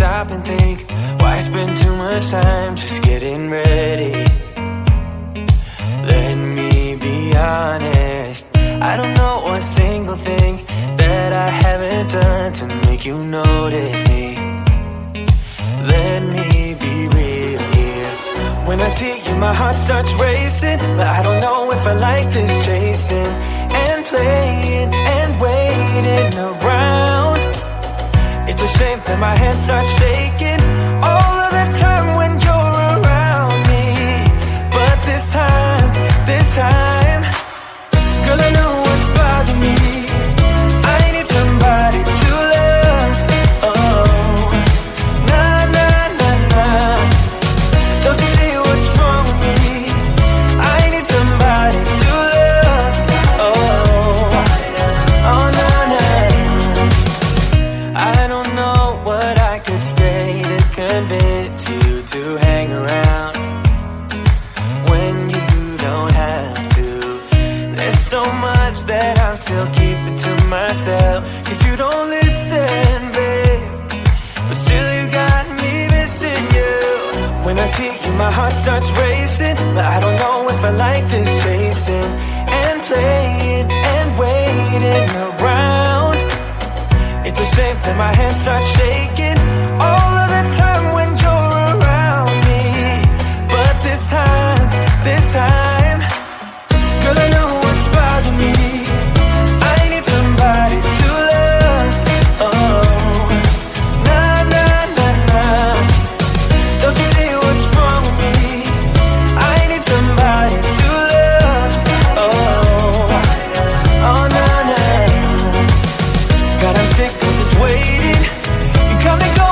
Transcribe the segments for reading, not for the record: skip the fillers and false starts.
stop and think, why spend too much time just getting ready? Let me be honest, I don't know a single thing that I haven't done to make you notice me. Let me be real here. When I see you, my heart starts racing, but I don't know if I like this chasing and playing and waiting around. It's a shame that my hands start shaking all of the time when you're around me. But this time, girl, I know what's bothering me. I need somebody to love. Oh, nah, nah, nah, nah. Don't you see what's wrong with me? I need somebody to love. Oh, oh, nah, nah. I don't know what I could say to convince you to hang around when you don't have to. There's so much that I'm still keeping to myself, 'cause you don't listen, babe. But still you got me missing you. When I see you, my heart starts racing, but I don't know if I like this chasing and playing and waiting around. It's a shame that my hands start shaking all of the time when you're around me. But this time, girl, I know what's bothering me. I need somebody to love. Oh, nah, nah, nah, nah. Don't you see what's wrong with me? I need somebody to love. Oh, oh, nah, nah. God, I'm sick of just waiting. You come and go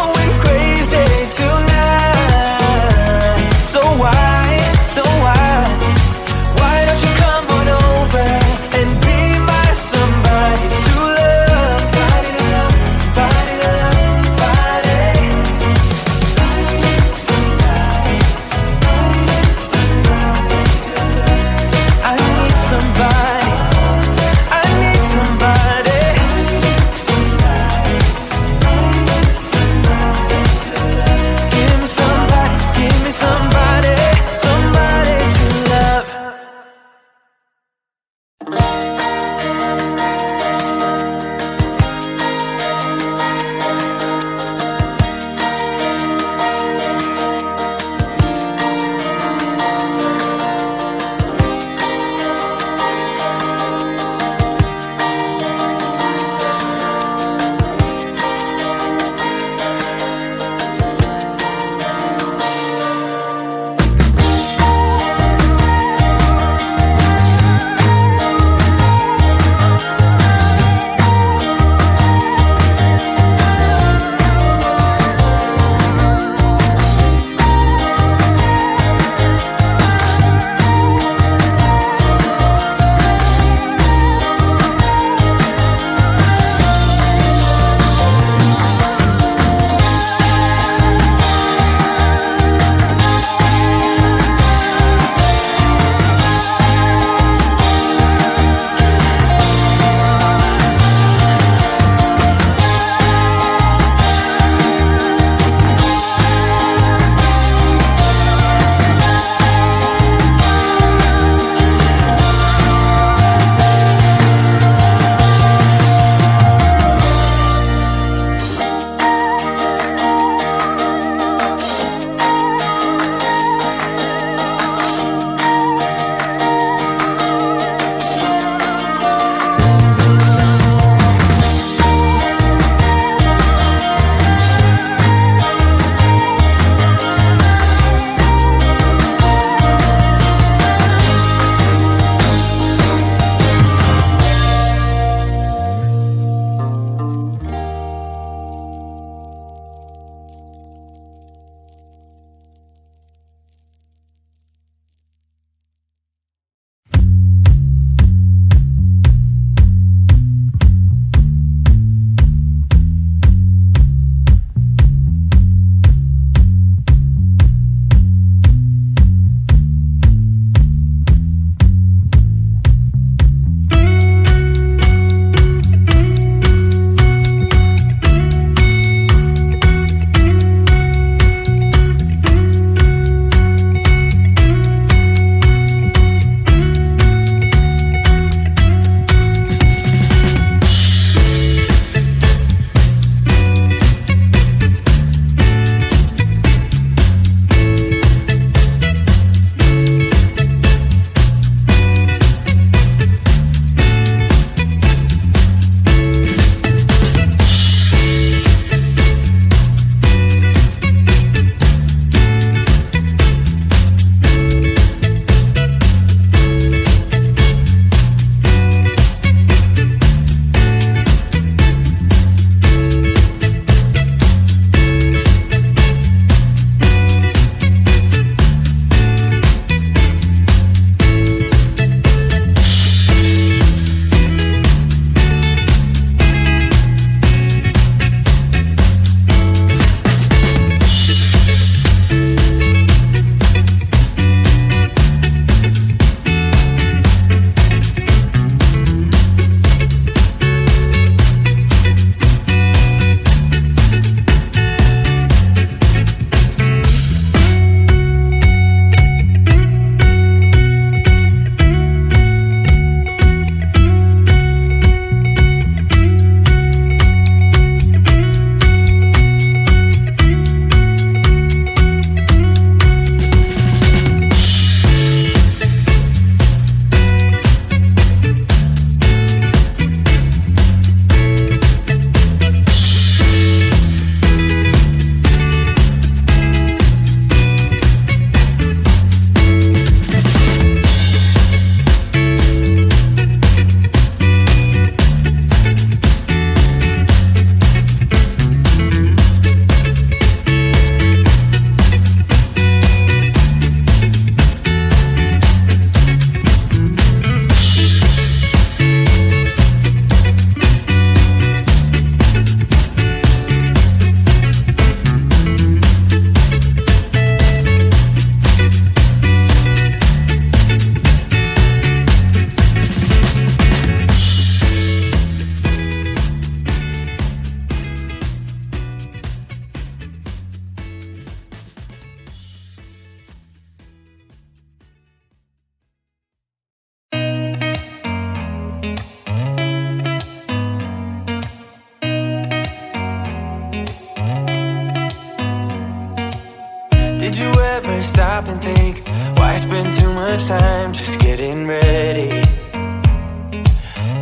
Did you ever stop and think, why spend too much time just getting ready?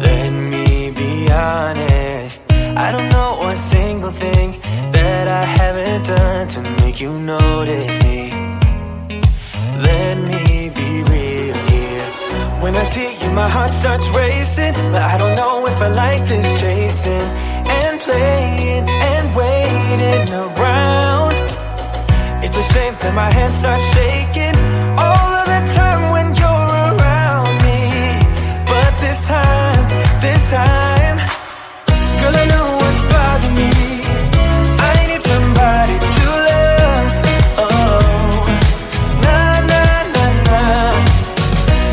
Let me be honest, I don't know a single thing that I haven't done to make you notice me. Let me be real here. When I see you, my heart starts racing, but I don't know if I like this chasing and playing and waiting around. It's a shame that my hands start shaking all of the time when you're around me. But this time, girl, I know what's bothering me. I need somebody to love. Oh, nah, nah, nah, nah.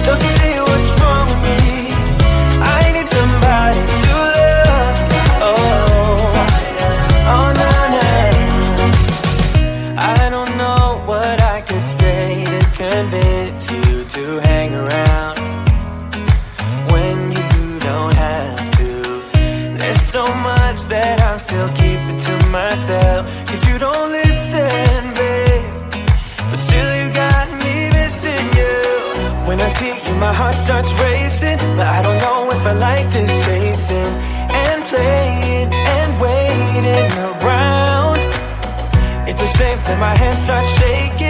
Don't you see what's wrong with me? I need somebody to love. Oh, oh, nah, nah. I don't know what I could say to convince you to hang around when you don't have to. There's so much that I'm still keeping to myself, 'cause you don't listen, babe. But still you got me missing you. When I see you, my heart starts racing, but I don't know if I like this chasing and playing and waiting around. It's a shame that my hands start shaking